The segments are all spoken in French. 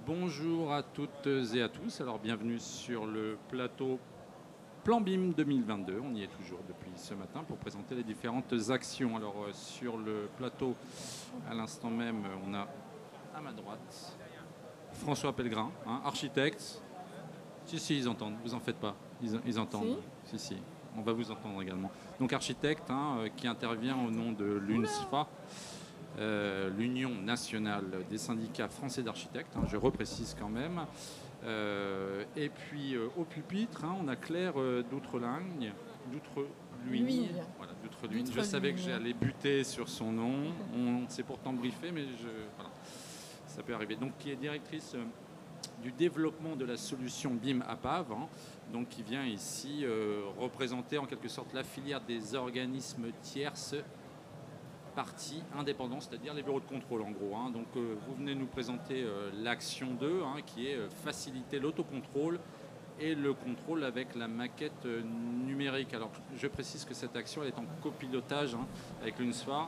Bonjour à toutes et à tous. Alors bienvenue sur le plateau Plan BIM 2022. On y est toujours depuis ce matin pour présenter les différentes actions. Alors sur le plateau, à l'instant même, on a à ma droite François Pellegrin, architecte. Si, ils entendent, vous en faites pas. Ils entendent. Si, on va vous entendre également. Donc architecte qui intervient au nom de l'UNSFA. L'Union nationale des syndicats français d'architectes, je reprécise quand même. Et puis au pupitre, on a Claire d'Outreligne. Voilà, d'Outreligne. Je savais que j'allais buter sur son nom. On s'est pourtant briefé, mais voilà, ça peut arriver. Donc, qui est directrice du développement de la solution BIM APAV, donc qui vient ici représenter en quelque sorte la filière des organismes tierces partie indépendante, c'est-à-dire les bureaux de contrôle en gros. Donc vous venez nous présenter l'action 2 qui est faciliter l'autocontrôle et le contrôle avec la maquette numérique. Alors je précise que cette action elle est en copilotage avec l'UNSFA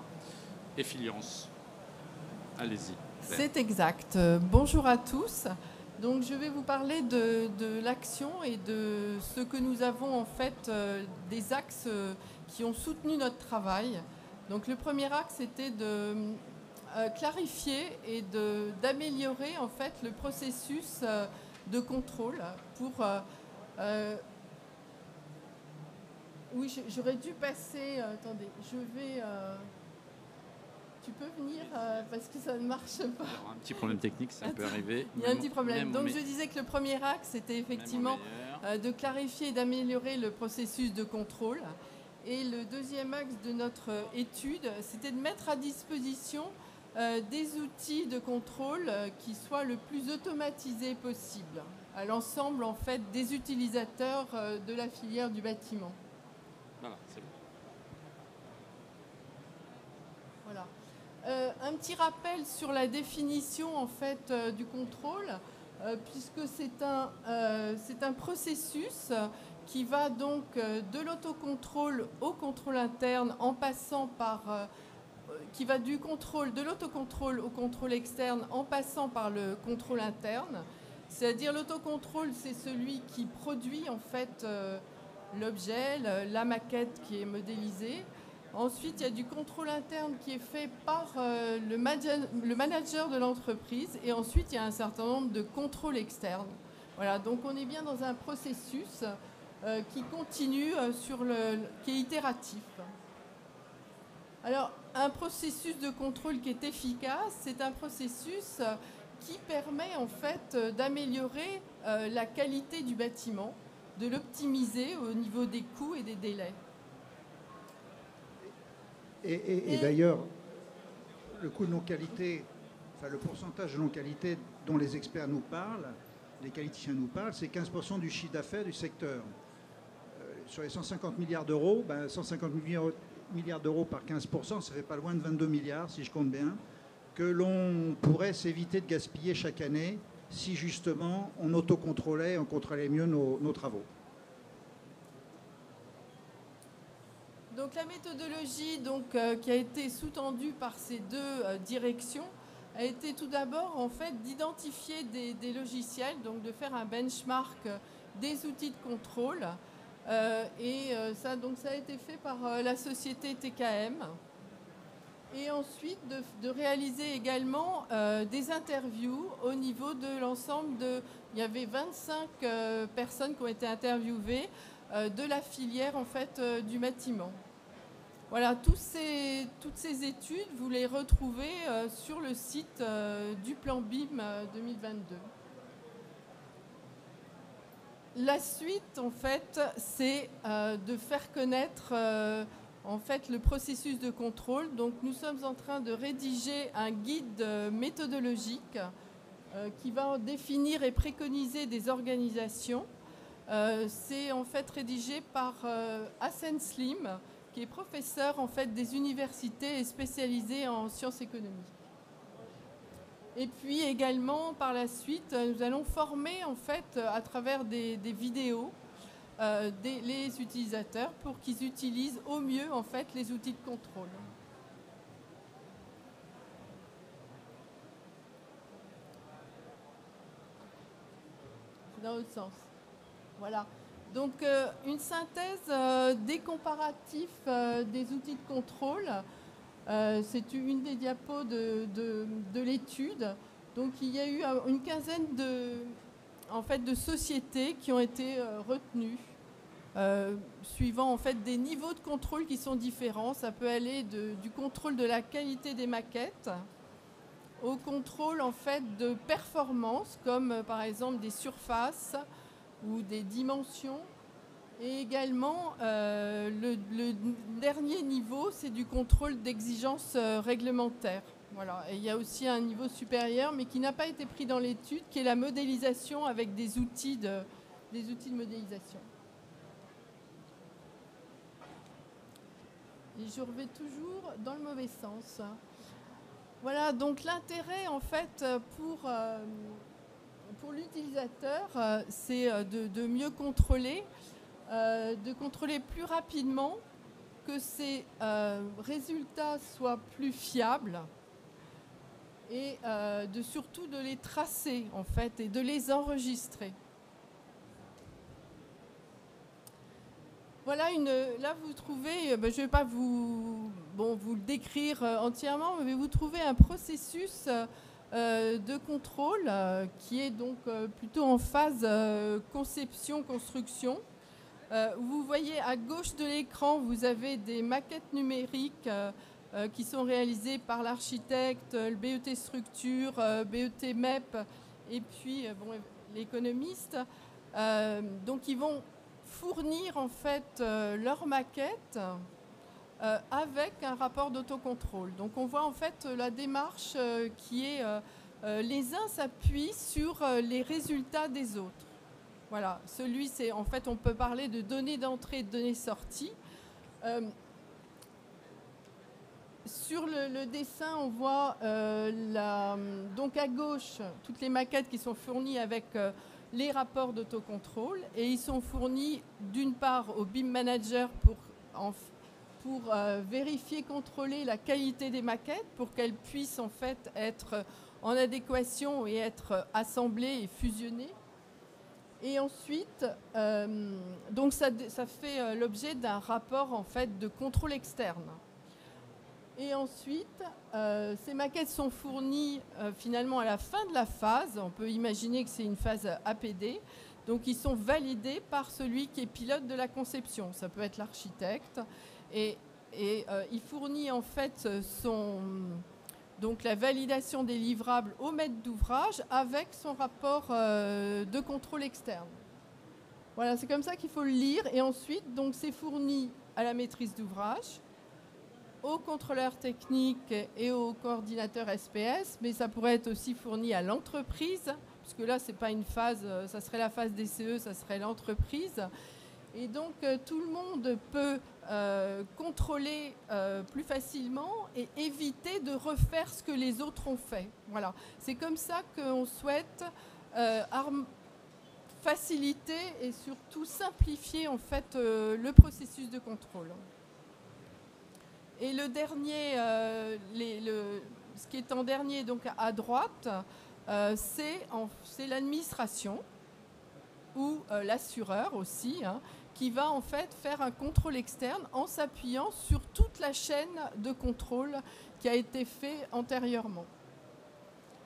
et Filiance. Allez-y. C'est exact. Bonjour à tous. Donc je vais vous parler de l'action et de ce que nous avons en fait, des axes qui ont soutenu notre travail. Donc le premier axe était de clarifier et d'améliorer en fait le processus de contrôle pour... Oui, j'aurais dû passer... attendez, je vais... Tu peux venir parce que ça ne marche pas. Il y aura un petit problème technique, ça peut arriver. Il y a un petit problème. Donc je disais que le premier axe, c'était effectivement de clarifier et d'améliorer le processus de contrôle. Et le deuxième axe de notre étude, c'était de mettre à disposition des outils de contrôle qui soient le plus automatisés possible à l'ensemble en fait des utilisateurs de la filière du bâtiment. Voilà, c'est bon. Voilà. Un petit rappel sur la définition en fait du contrôle, puisque c'est un processus qui va donc de l'autocontrôle au contrôle interne en passant par... qui va du contrôle de l'autocontrôle au contrôle externe en passant par le contrôle interne. C'est-à-dire l'autocontrôle, c'est celui qui produit en fait l'objet, la maquette qui est modélisée. Ensuite, il y a du contrôle interne qui est fait par le manager de l'entreprise. Et ensuite, il y a un certain nombre de contrôles externes. Voilà, donc on est bien dans un processus qui continue, qui est itératif. Alors, un processus de contrôle qui est efficace, c'est un processus qui permet en fait d'améliorer la qualité du bâtiment, de l'optimiser au niveau des coûts et des délais. Et d'ailleurs, le coût de non-qualité, enfin le pourcentage de non-qualité dont les experts nous parlent, les qualiticiens nous parlent, c'est 15% du chiffre d'affaires du secteur. Sur les 150 milliards d'euros, 150 milliards d'euros par 15%, ça fait pas loin de 22 milliards, si je compte bien, que l'on pourrait s'éviter de gaspiller chaque année si justement on autocontrôlait, on contrôlait mieux nos travaux. Donc la méthodologie qui a été sous-tendue par ces deux directions a été tout d'abord en fait d'identifier des logiciels, donc de faire un benchmark des outils de contrôle. Ça a été fait par la société TKM. Et ensuite de réaliser également des interviews au niveau de l'ensemble de... Il y avait 25 personnes qui ont été interviewées de la filière en fait du bâtiment. Voilà, toutes ces études, vous les retrouvez sur le site du plan BIM 2022. La suite, en fait, c'est de faire connaître en fait, le processus de contrôle. Donc, nous sommes en train de rédiger un guide méthodologique qui va définir et préconiser des organisations. C'est en fait rédigé par Hassen Slim, qui est professeur en fait des universités et spécialisé en sciences économiques. Et puis également par la suite, nous allons former en fait à travers des vidéos les utilisateurs pour qu'ils utilisent au mieux en fait les outils de contrôle. dans l'autre sens. Voilà. Donc, une synthèse des comparatifs des outils de contrôle. C'est une des diapos de l'étude. Donc, il y a eu une quinzaine de sociétés qui ont été retenues, suivant en fait des niveaux de contrôle qui sont différents. Ça peut aller du contrôle de la qualité des maquettes au contrôle en fait de performance, comme par exemple des surfaces ou des dimensions. Et également, le dernier niveau, c'est du contrôle d'exigence réglementaire. Voilà. Et il y a aussi un niveau supérieur, mais qui n'a pas été pris dans l'étude, qui est la modélisation avec des outils de modélisation. Et je revais toujours dans le mauvais sens. Voilà, donc l'intérêt, en fait, pour l'utilisateur, c'est de mieux contrôler, de contrôler plus rapidement, que ces résultats soient plus fiables et surtout de les tracer, en fait, et de les enregistrer. Voilà, là vous trouvez, je ne vais pas vous le décrire entièrement, mais vous trouvez un processus de contrôle qui est donc plutôt en phase conception-construction. Vous voyez à gauche de l'écran, vous avez des maquettes numériques qui sont réalisées par l'architecte, le BET Structure, BET MEP et puis l'économiste. Donc ils vont fournir en fait leur maquette avec un rapport d'autocontrôle. Donc on voit en fait la démarche qui est les uns s'appuient sur les résultats des autres. Voilà, c'est en fait on peut parler de données d'entrée et de données sortie. Sur le dessin, on voit donc à gauche toutes les maquettes qui sont fournies avec les rapports d'autocontrôle, et ils sont fournis d'une part au BIM Manager pour vérifier, contrôler la qualité des maquettes, pour qu'elles puissent en fait être en adéquation et être assemblées et fusionnées. Et ensuite, donc ça fait l'objet d'un rapport en fait de contrôle externe. Et ensuite, ces maquettes sont fournies finalement à la fin de la phase. On peut imaginer que c'est une phase APD. Donc, ils sont validés par celui qui est pilote de la conception. Ça peut être l'architecte. Et il fournit en fait donc la validation des livrables au maître d'ouvrage avec son rapport de contrôle externe. Voilà, c'est comme ça qu'il faut le lire. Et ensuite, donc, c'est fourni à la maîtrise d'ouvrage, au contrôleur technique et au coordinateur SPS, mais ça pourrait être aussi fourni à l'entreprise, puisque là, c'est pas une phase, ça serait la phase DCE, ça serait l'entreprise. Et donc, tout le monde peut contrôler plus facilement et éviter de refaire ce que les autres ont fait. Voilà. C'est comme ça qu'on souhaite faciliter et surtout simplifier en fait le processus de contrôle. Et le dernier, ce qui est en dernier, donc à droite, c'est l'administration ou l'assureur aussi, hein, qui va en fait faire un contrôle externe en s'appuyant sur toute la chaîne de contrôle qui a été fait antérieurement.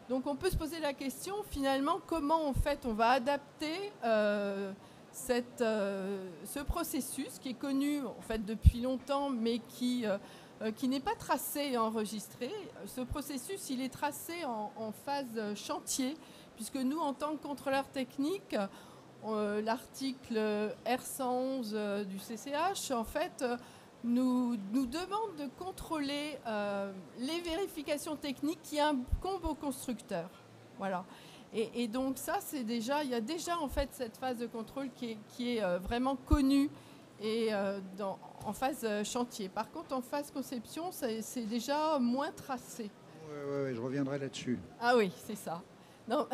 Donc on peut se poser la question finalement comment en fait on va adapter ce processus qui est connu en fait depuis longtemps mais qui n'est pas tracé et enregistré. Ce processus, il est tracé en phase chantier, puisque nous, en tant que contrôleurs techniques, l'article R111 du CCH, en fait, nous demande de contrôler les vérifications techniques qui incombent aux constructeurs. Voilà. Et donc ça, il y a déjà en fait cette phase de contrôle qui est vraiment connue et en phase chantier. Par contre, en phase conception, c'est déjà moins tracé. Oui, je reviendrai là-dessus. Ah oui, c'est ça. Non.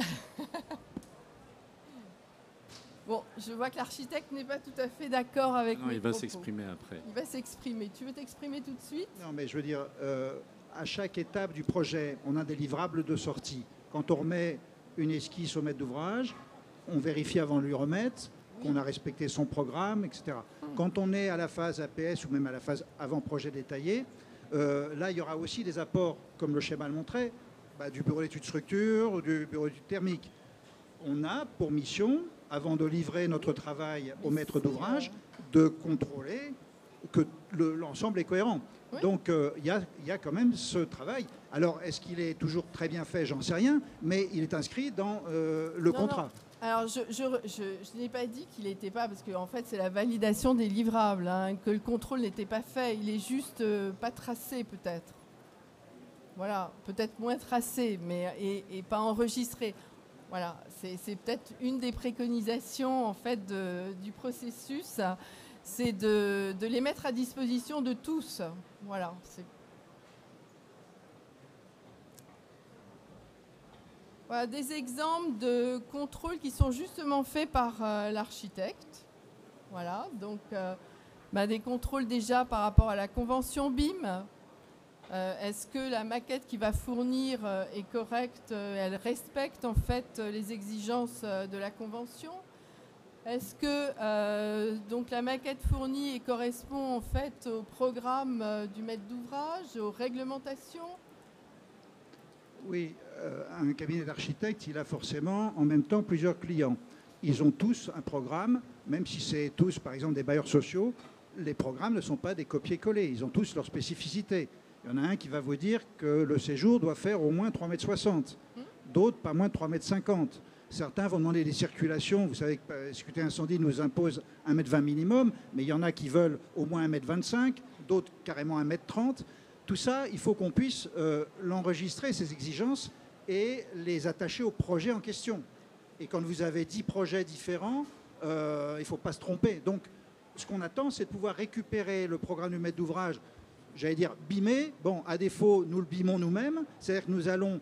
Bon, je vois que l'architecte n'est pas tout à fait d'accord avec mes propos. Il va s'exprimer après. Il va s'exprimer. Tu veux t'exprimer tout de suite? Non, mais je veux dire, à chaque étape du projet, on a des livrables de sortie. Quand on remet une esquisse au maître d'ouvrage, on vérifie avant de lui remettre qu'on a respecté son programme, etc. Quand on est à la phase APS ou même à la phase avant-projet détaillé, là, il y aura aussi des apports, comme le schéma le montrait, du bureau d'études structure ou du bureau d'études thermiques. On a pour mission, avant de livrer notre travail au maître d'ouvrage, de contrôler que l'ensemble est cohérent. Oui. Donc, il y a quand même ce travail. Alors, est-ce qu'il est toujours très bien fait? J'en sais rien, mais il est inscrit dans le contrat. Non. Alors, je n'ai pas dit qu'il n'était pas, parce qu'en fait, c'est la validation des livrables, hein, que le contrôle n'était pas fait. Il est juste pas tracé, peut-être. Voilà, peut-être moins tracé, mais et pas enregistré. Voilà, c'est peut-être une des préconisations, en fait, du processus, c'est de les mettre à disposition de tous. Voilà, Voilà, des exemples de contrôles qui sont justement faits par l'architecte. Voilà, donc des contrôles déjà par rapport à la convention BIM. Est-ce que la maquette qui va fournir est correcte? Elle respecte en fait les exigences de la convention? Est-ce que donc la maquette fournie correspond en fait au programme du maître d'ouvrage, aux réglementations? Oui, un cabinet d'architectes, il a forcément en même temps plusieurs clients. Ils ont tous un programme, même si c'est tous, par exemple, des bailleurs sociaux, les programmes ne sont pas des copier-coller, ils ont tous leurs spécificités. Il y en a un qui va vous dire que le séjour doit faire au moins 3,60 m, d'autres pas moins de 3,50 m. Certains vont demander des circulations. Vous savez que sécurité incendie nous impose 1,20 m minimum, mais il y en a qui veulent au moins 1,25 m, d'autres carrément 1,30 m. Tout ça, il faut qu'on puisse l'enregistrer, ces exigences, et les attacher au projet en question. Et quand vous avez 10 projets différents, il ne faut pas se tromper. Donc, ce qu'on attend, c'est de pouvoir récupérer le programme du maître d'ouvrage, j'allais dire bimer. Bon, à défaut, nous le bimons nous-mêmes. C'est-à-dire que nous allons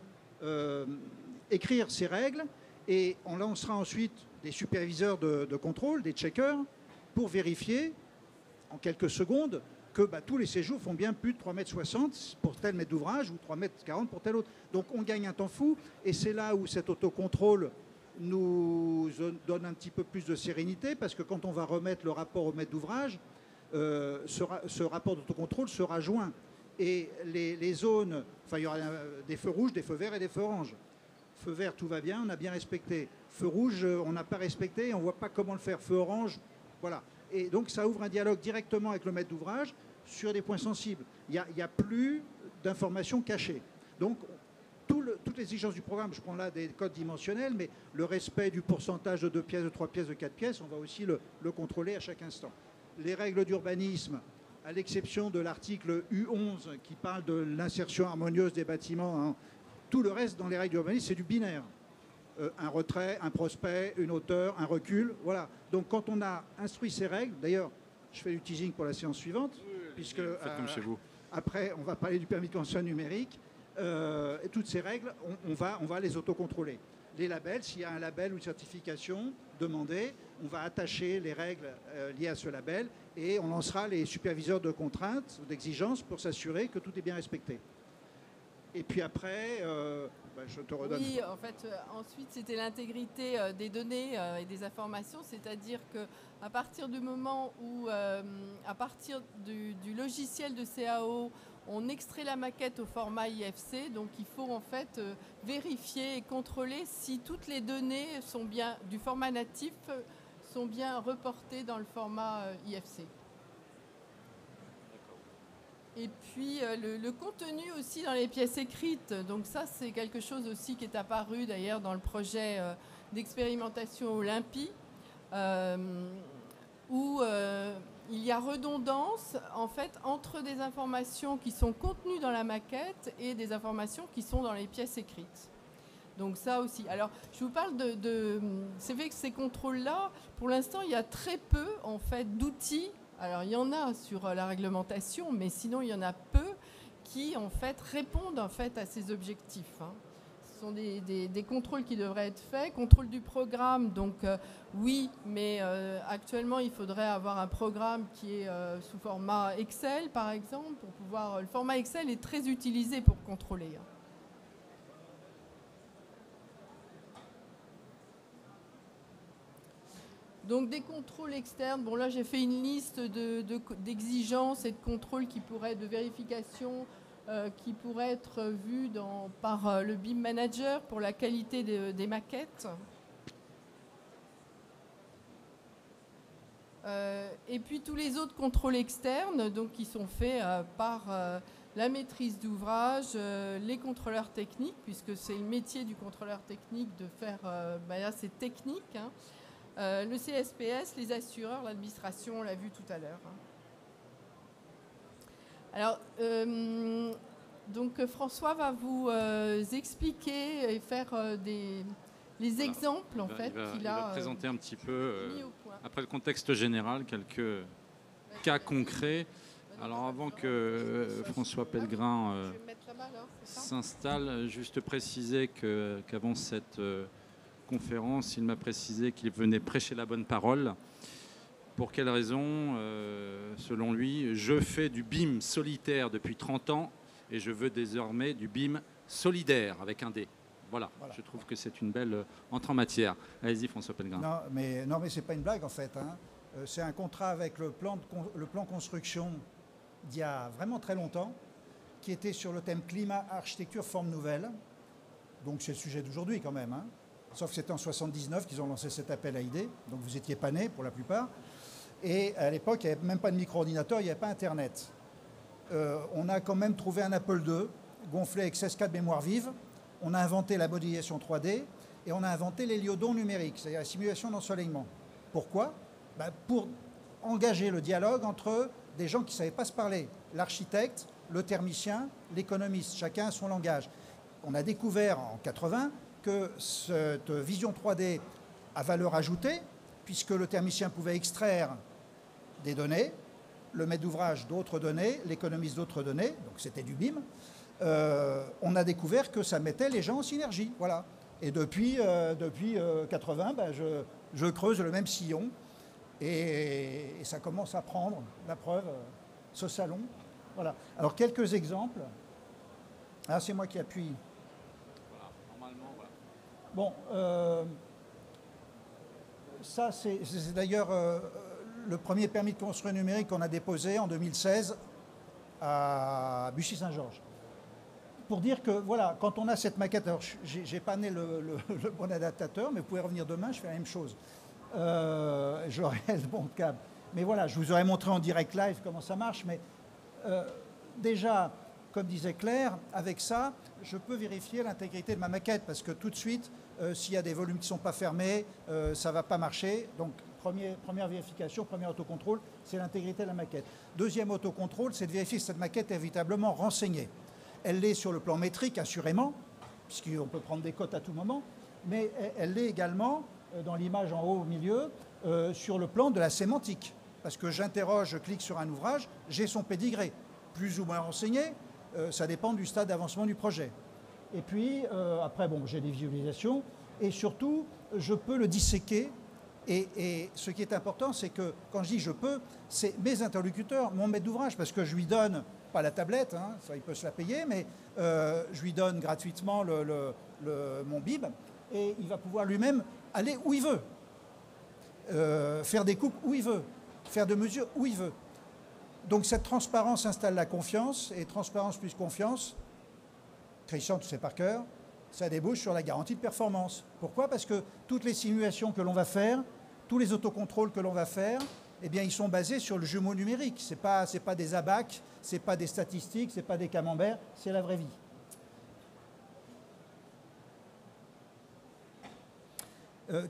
écrire ces règles et on lancera ensuite des superviseurs de contrôle, des checkers, pour vérifier en quelques secondes que tous les séjours font bien plus de 3,60 m pour tel maître d'ouvrage ou 3,40 m pour tel autre. Donc on gagne un temps fou et c'est là où cet autocontrôle nous donne un petit peu plus de sérénité, parce que quand on va remettre le rapport au maître d'ouvrage, ce rapport d'autocontrôle sera joint. Et les zones, enfin il y aura des feux rouges, des feux verts et des feux oranges. Feu vert, tout va bien, on a bien respecté. Feu rouge, on n'a pas respecté, on ne voit pas comment le faire. Feu orange, voilà. Et donc ça ouvre un dialogue directement avec le maître d'ouvrage sur des points sensibles. Il n'y a plus d'informations cachées. Donc toutes les exigences du programme, je prends là des codes dimensionnels, mais le respect du pourcentage de 2 pièces, de 3 pièces, de 4 pièces, on va aussi le contrôler à chaque instant. Les règles d'urbanisme, à l'exception de l'article U11 qui parle de l'insertion harmonieuse des bâtiments, hein, tout le reste dans les règles d'urbanisme, c'est du binaire. Un retrait, un prospect, une hauteur, un recul, voilà. Donc quand on a instruit ces règles, d'ailleurs, je fais du teasing pour la séance suivante, puisque comme chez vous. Après, on va parler du permis de construction numérique. Et toutes ces règles, on va les autocontrôler. Les labels, s'il y a un label ou une certification demandée, on va attacher les règles liées à ce label et on lancera les superviseurs de contraintes ou d'exigence pour s'assurer que tout est bien respecté. Et puis après, je te redonne. Oui, en fait, ensuite, c'était l'intégrité des données et des informations, c'est-à-dire qu'à partir du moment où, à partir du logiciel de CAO, on extrait la maquette au format IFC, donc il faut en fait vérifier et contrôler si toutes les données sont bien, du format natif sont bien reportées dans le format IFC. Et puis le contenu aussi dans les pièces écrites, donc ça c'est quelque chose aussi qui est apparu d'ailleurs dans le projet d'expérimentation Olympie, où il y a redondance en fait entre des informations qui sont contenues dans la maquette et des informations qui sont dans les pièces écrites. Donc ça aussi. Alors je vous parle c'est vrai que ces contrôles-là, pour l'instant il y a très peu en fait d'outils. Alors il y en a sur la réglementation, mais sinon il y en a peu qui en fait répondent en fait à ces objectifs. Hein. Ce sont des contrôles qui devraient être faits. Contrôle du programme, donc oui, mais actuellement il faudrait avoir un programme qui est sous format Excel par exemple, pour pouvoir. Le format Excel est très utilisé pour contrôler. Hein. Donc des contrôles externes, bon là j'ai fait une liste d'exigences et de contrôles qui pourraient, de vérification, qui pourraient être vus par le BIM Manager pour la qualité des maquettes. Et puis tous les autres contrôles externes, donc, qui sont faits par la maîtrise d'ouvrage, les contrôleurs techniques, puisque c'est le métier du contrôleur technique de faire, là c'est technique, hein. Le CSPS, les assureurs, l'administration, on l'a vu tout à l'heure. Alors, donc François va vous expliquer et faire les exemples en fait qu'il a. Il va présenter un petit peu, mis au point. après le contexte général, quelques cas concrets. Alors avant que François Pellegrin s'installe, juste préciser qu'avant cette conférence, il m'a précisé qu'il venait prêcher la bonne parole. Pour quelle raison? Selon lui, je fais du BIM solitaire depuis 30 ans et je veux désormais du BIM solidaire avec un D. Voilà. Je trouve que c'est une belle entrée en matière. Allez-y, François Pellegrin. Non, mais ce n'est pas une blague en fait, hein. C'est un contrat avec le plan construction d'il y a vraiment très longtemps, qui était sur le thème climat, architecture, forme nouvelle. Donc c'est le sujet d'aujourd'hui quand même, hein. Sauf que c'était en 79 qu'ils ont lancé cet appel à idées, donc vous n'étiez pas nés pour la plupart. Et à l'époque, il n'y avait même pas de micro-ordinateur, il n'y avait pas Internet. On a quand même trouvé un Apple II, gonflé avec 16K de mémoire vive. On a inventé la modélisation 3D et on a inventé l'héliodon numérique, c'est-à-dire la simulation d'ensoleillement. Pourquoi? Pour engager le dialogue entre des gens qui ne savaient pas se parler. L'architecte, le thermicien, l'économiste, chacun a son langage. On a découvert en 80 que cette vision 3D a valeur ajoutée, puisque le thermicien pouvait extraire des données, le maître d'ouvrage d'autres données, l'économiste d'autres données, donc c'était du BIM. On a découvert que ça mettait les gens en synergie, voilà. Et depuis 80, je creuse le même sillon et ça commence à prendre, la preuve, ce salon. Voilà. Alors quelques exemples. Ah, c'est moi qui appuie. Voilà, normalement, voilà. Bon, ça c'est d'ailleurs le premier permis de construire numérique qu'on a déposé en 2016 à Bussy-Saint-Georges. Pour dire que, voilà, quand on a cette maquette, alors j'ai pas né le bon adaptateur, mais vous pouvez revenir demain, je fais la même chose. J'aurai le bon câble. Mais voilà, je vous aurais montré en direct live comment ça marche, mais déjà, comme disait Claire, avec ça, je peux vérifier l'intégrité de ma maquette, parce que tout de suite, s'il y a des volumes qui ne sont pas fermés, ça ne va pas marcher. Donc, première vérification, premier autocontrôle, c'est l'intégrité de la maquette. Deuxième autocontrôle, c'est de vérifier si cette maquette est véritablement renseignée. Elle l'est sur le plan métrique, assurément, puisqu'on peut prendre des cotes à tout moment, mais elle l'est également, dans l'image en haut au milieu, sur le plan de la sémantique. Parce que j'interroge, je clique sur un ouvrage, j'ai son pédigré. Plus ou moins renseigné, ça dépend du stade d'avancement du projet. Et puis, après, bon, j'ai des visualisations, et surtout, je peux le disséquer. Et ce qui est important, c'est que, quand je dis je peux, c'est mes interlocuteurs, mon maître d'ouvrage, parce que je lui donne, pas la tablette, hein, ça il peut se la payer, mais je lui donne gratuitement mon BIM, et il va pouvoir lui-même aller où il veut, faire des coupes où il veut, faire de mesures où il veut. Donc cette transparence installe la confiance, et transparence plus confiance, Christian, tu sais par cœur, ça débouche sur la garantie de performance. Pourquoi? Parce que toutes les simulations que l'on va faire, tous les autocontrôles que l'on va faire, eh bien, ils sont basés sur le jumeau numérique. Ce n'est pas des abacs, ce n'est pas des statistiques, ce n'est pas des camemberts, c'est la vraie vie.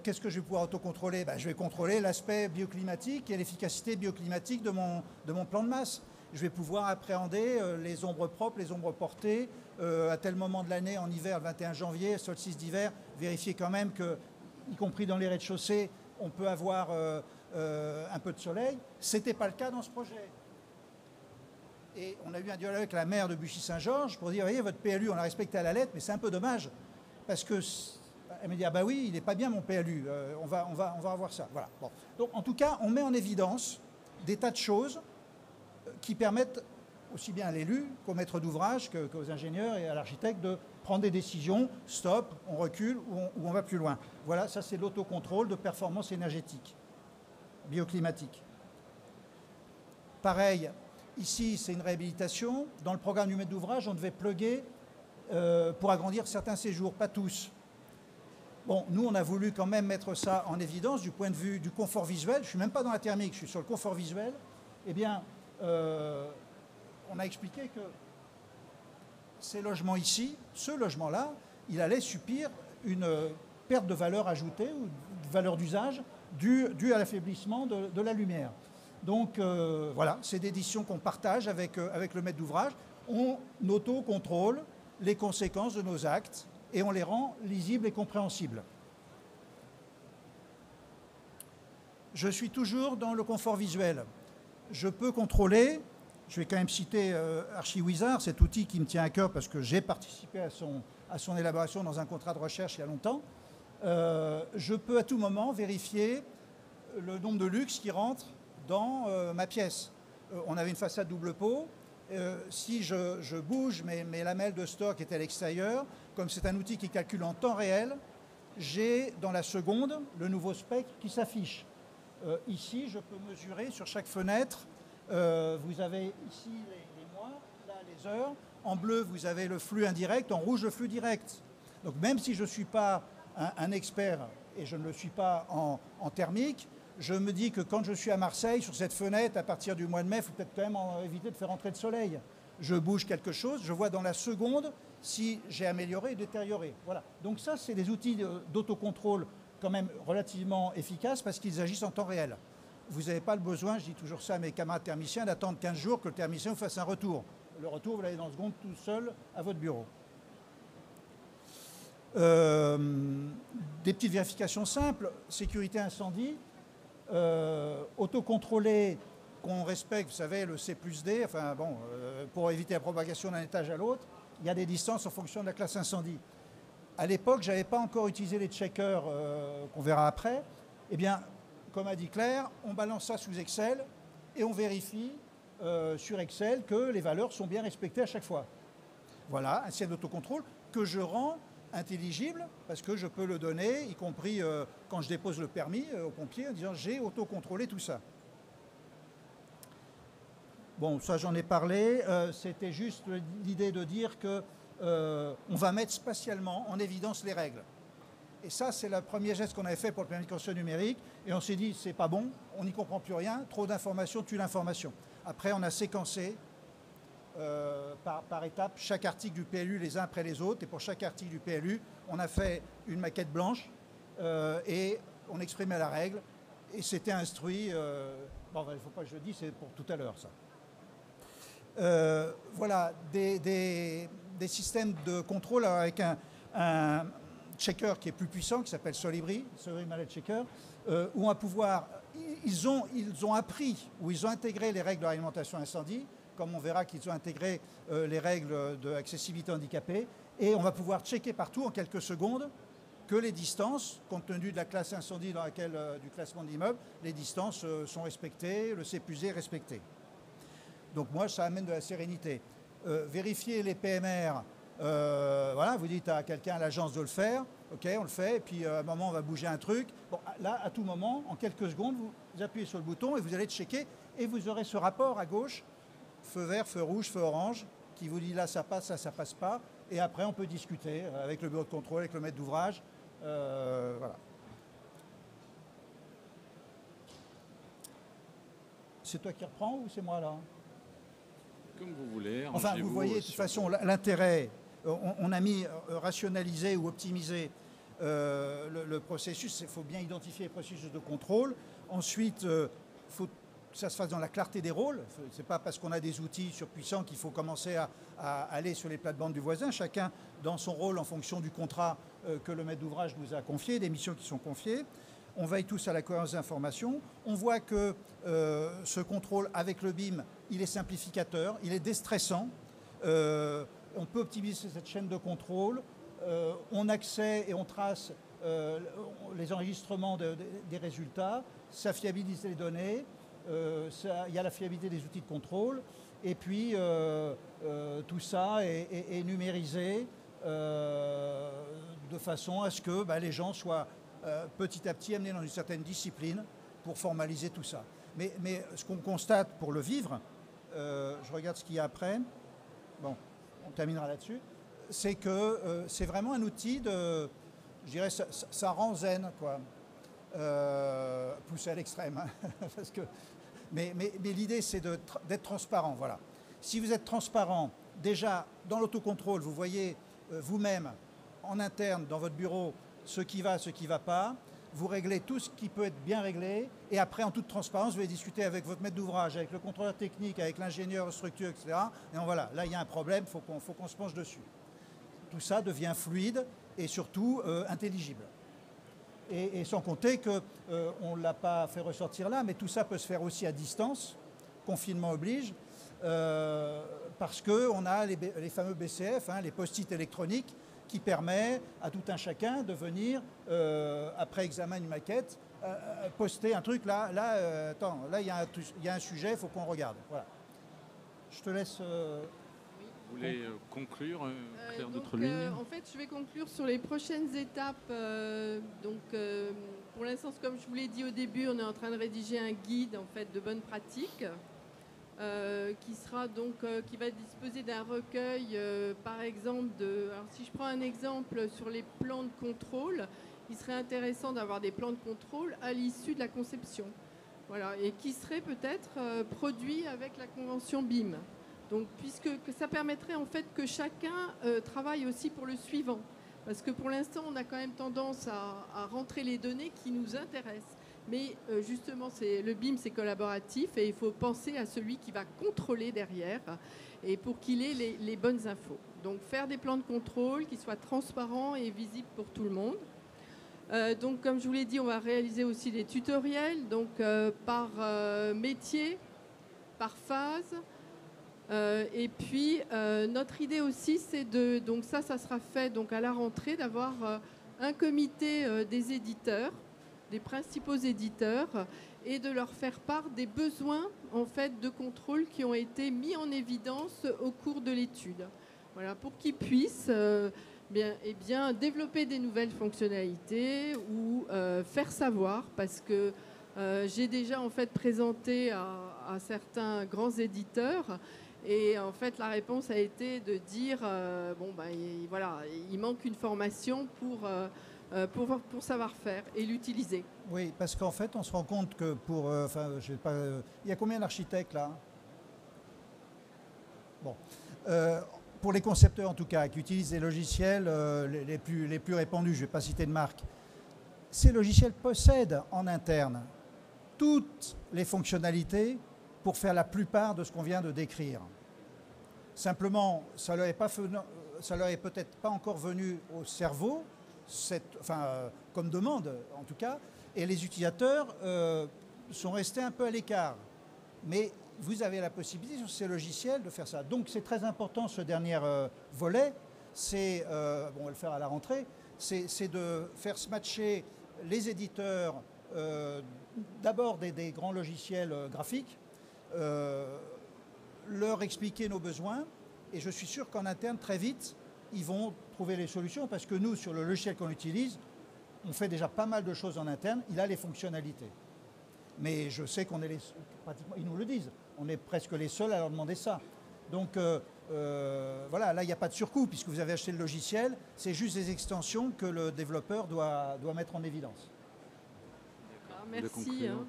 Qu'est-ce que je vais pouvoir autocontrôler? Je vais contrôler l'aspect bioclimatique et l'efficacité bioclimatique de mon plan de masse. Je vais pouvoir appréhender les ombres propres, les ombres portées, à tel moment de l'année, en hiver, le 21 janvier, solstice d'hiver, vérifier quand même que, y compris dans les rez-de-chaussée, on peut avoir un peu de soleil. Ce n'était pas le cas dans ce projet. Et on a eu un dialogue avec la maire de Bussy-Saint-Georges pour dire, voyez, votre PLU, on l'a respecté à la lettre, mais c'est un peu dommage, parce que... Elle me dit, ah bah oui, il n'est pas bien mon PLU, on va revoir ça. Voilà. Bon. Donc en tout cas, on met en évidence des tas de choses qui permettent aussi bien à l'élu qu'au maître d'ouvrage, qu'aux ingénieurs et à l'architecte de prendre des décisions, stop, on recule ou on va plus loin. Voilà, ça c'est l'autocontrôle de performance énergétique. bioclimatique. Pareil, ici, c'est une réhabilitation. Dans le programme du maître d'ouvrage, on devait plugger pour agrandir certains séjours, pas tous. Bon, nous, on a voulu quand même mettre ça en évidence du point de vue du confort visuel. Je ne suis même pas dans la thermique, je suis sur le confort visuel. Eh bien, on a expliqué que ces logements ici, ce logement-là, il allait subir une perte de valeur ajoutée ou de valeur d'usage due à l'affaiblissement de la lumière. Donc voilà, c'est des décisions qu'on partage avec le maître d'ouvrage. On auto-contrôle les conséquences de nos actes et on les rend lisibles et compréhensibles. Je suis toujours dans le confort visuel. Je peux contrôler, je vais quand même citer ArchiWizard, cet outil qui me tient à cœur parce que j'ai participé à son élaboration dans un contrat de recherche il y a longtemps. Je peux à tout moment vérifier le nombre de luxe qui rentre dans ma pièce. On avait une façade double pot. Si je bouge mes lamelles de stock étaient à l'extérieur, comme c'est un outil qui calcule en temps réel, j'ai dans la seconde le nouveau spectre qui s'affiche. Ici, je peux mesurer sur chaque fenêtre. Vous avez ici les mois, là les heures. En bleu, vous avez le flux indirect. En rouge, le flux direct. Donc même si je ne suis pas un expert et je ne le suis pas en thermique, je me dis que quand je suis à Marseille, sur cette fenêtre, à partir du mois de mai, il faut peut-être quand même éviter de faire entrer de soleil. Je bouge quelque chose, je vois dans la seconde si j'ai amélioré ou détérioré. Voilà. Donc ça, c'est des outils d'autocontrôle quand même relativement efficaces parce qu'ils agissent en temps réel. Vous n'avez pas le besoin, je dis toujours ça à mes camarades thermiciens, d'attendre 15 jours que le thermicien vous fasse un retour. Le retour, vous l'avez dans une seconde tout seul à votre bureau. Des petites vérifications simples, sécurité incendie, autocontrôler qu'on respecte, vous savez, le C+D, enfin bon, pour éviter la propagation d'un étage à l'autre, il y a des distances en fonction de la classe incendie. À l'époque, je n'avais pas encore utilisé les checkers qu'on verra après. Eh bien, comme a dit Claire, on balance ça sous Excel et on vérifie sur Excel que les valeurs sont bien respectées à chaque fois. Voilà, un système d'autocontrôle que je rends intelligible parce que je peux le donner, y compris quand je dépose le permis au pompier en disant j'ai autocontrôlé tout ça. Bon, ça j'en ai parlé, c'était juste l'idée de dire que on va mettre spatialement en évidence les règles. Et ça, c'est le premier geste qu'on avait fait pour le permis de construction numérique. Et on s'est dit, c'est pas bon, on n'y comprend plus rien, trop d'informations tue l'information. Après, on a séquencé par étapes chaque article du PLU les uns après les autres. Et pour chaque article du PLU, on a fait une maquette blanche et on exprimait la règle. Et c'était instruit. Bon, il ne faut pas que je le dise, c'est pour tout à l'heure, ça. Voilà, des systèmes de contrôle avec un checker qui est plus puissant, qui s'appelle Solibri Mallet Checker, où on va pouvoir... Ils ont appris, ou ils ont intégré les règles de réglementation incendie, comme on verra qu'ils ont intégré les règles d'accessibilité handicapée, et on va pouvoir checker partout en quelques secondes que les distances, compte tenu de la classe incendie dans laquelle, du classement de l'immeuble, les distances sont respectées, le C+D est respecté. Donc moi, ça amène de la sérénité. Vérifier les PMR, voilà, vous dites à quelqu'un à l'agence de le faire, ok, on le fait, et puis à un moment, on va bouger un truc. Bon, là, à tout moment, en quelques secondes, vous appuyez sur le bouton et vous allez checker, et vous aurez ce rapport à gauche, feu vert, feu rouge, feu orange, qui vous dit là, ça passe, ça passe pas, et après, on peut discuter avec le bureau de contrôle, avec le maître d'ouvrage, voilà. C'est toi qui reprends ou c'est moi là ? Comme vous voulez. Enfin, vous voyez, de toute façon, l'intérêt, on a mis rationaliser ou optimiser le processus. Il faut bien identifier les processus de contrôle. Ensuite, il faut que ça se fasse dans la clarté des rôles. Ce n'est pas parce qu'on a des outils surpuissants qu'il faut commencer à aller sur les plates-bandes du voisin. Chacun dans son rôle en fonction du contrat que le maître d'ouvrage nous a confié, des missions qui sont confiées. On veille tous à la cohérence d'information. On voit que ce contrôle avec le BIM, il est simplificateur, il est déstressant. On peut optimiser cette chaîne de contrôle. On accède et on trace les enregistrements des résultats. Ça fiabilise les données. Il y a la fiabilité des outils de contrôle. Et puis, tout ça est numérisé de façon à ce que les gens soient petit à petit amenés dans une certaine discipline pour formaliser tout ça. Mais ce qu'on constate pour le vivre, je regarde ce qu'il y a après, bon, on terminera là-dessus, c'est que c'est vraiment un outil de, je dirais, ça rend zen, quoi, poussé à l'extrême, hein, parce que, mais l'idée c'est d'être transparent, voilà. Si vous êtes transparent, déjà dans l'autocontrôle, vous voyez vous-même en interne dans votre bureau ce qui va, ce qui ne va pas, vous réglez tout ce qui peut être bien réglé, et après en toute transparence, vous allez discuter avec votre maître d'ouvrage, avec le contrôleur technique, avec l'ingénieur structure, etc. Et voilà, là il y a un problème, il faut qu'on se penche dessus. Tout ça devient fluide et surtout intelligible. Et sans compter qu'on ne l'a pas fait ressortir là, mais tout ça peut se faire aussi à distance, confinement oblige, parce qu'on a les fameux BCF, hein, les post-it électroniques, qui permet à tout un chacun de venir, après examen d'une maquette, poster un truc, attends, là il y a un sujet, il faut qu'on regarde. Voilà. Je te laisse... Vous voulez conclure, Claire Dutreligne ? En fait, je vais conclure sur les prochaines étapes. Pour l'instant, comme je vous l'ai dit au début, on est en train de rédiger un guide en fait, de bonnes pratiques qui va disposer d'un recueil, par exemple, alors si je prends un exemple sur les plans de contrôle, il serait intéressant d'avoir des plans de contrôle à l'issue de la conception. Voilà, et qui seraient peut-être produits avec la convention BIM. Donc, puisque ça permettrait en fait que chacun travaille aussi pour le suivant. Parce que pour l'instant, on a quand même tendance à rentrer les données qui nous intéressent. Mais justement, le BIM, c'est collaboratif et il faut penser à celui qui va contrôler derrière et pour qu'il ait les bonnes infos. Donc, faire des plans de contrôle qui soient transparents et visibles pour tout le monde. Donc, comme je vous l'ai dit, on va réaliser aussi des tutoriels donc, par métier, par phase. Et puis notre idée aussi c'est donc ça sera fait donc à la rentrée d'avoir un comité des éditeurs, des principaux éditeurs et de leur faire part des besoins en fait de contrôle qui ont été mis en évidence au cours de l'étude. Voilà, pour qu'ils puissent bien développer des nouvelles fonctionnalités ou faire savoir parce que j'ai déjà en fait présenté à certains grands éditeurs. Et en fait, la réponse a été de dire, il manque une formation pour savoir faire et l'utiliser. Oui, parce qu'en fait, on se rend compte que il y a combien d'architectes là ? Bon, pour les concepteurs en tout cas, qui utilisent les logiciels les plus répandus, je ne vais pas citer de marque, ces logiciels possèdent en interne toutes les fonctionnalités pour faire la plupart de ce qu'on vient de décrire. Simplement, ça leur est peut-être pas encore venu au cerveau, comme demande en tout cas, et les utilisateurs sont restés un peu à l'écart. Mais vous avez la possibilité sur ces logiciels de faire ça. Donc c'est très important ce dernier volet, on va le faire à la rentrée, c'est de faire se matcher les éditeurs d'abord des grands logiciels graphiques, leur expliquer nos besoins et je suis sûr qu'en interne, très vite, ils vont trouver les solutions parce que nous, sur le logiciel qu'on utilise, on fait déjà pas mal de choses en interne, il a les fonctionnalités. Mais je sais qu'on est pratiquement, ils nous le disent, on est presque les seuls à leur demander ça. Donc voilà, là il n'y a pas de surcoût puisque vous avez acheté le logiciel, c'est juste des extensions que le développeur doit mettre en évidence. Merci. Conclure,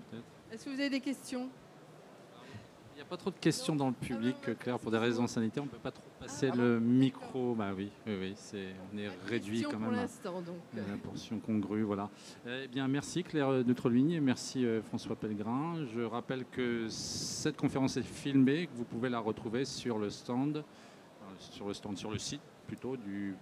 est-ce que vous avez des questions ? Il n'y a pas trop de questions dans le public, Claire, pour des raisons sanitaires. On ne peut pas trop passer le micro. Bah oui, on est réduit quand même à la portion congrue. Voilà. Eh bien, merci Claire Dutreligne et merci François Pellegrin. Je rappelle que cette conférence est filmée, que vous pouvez la retrouver sur le site plutôt du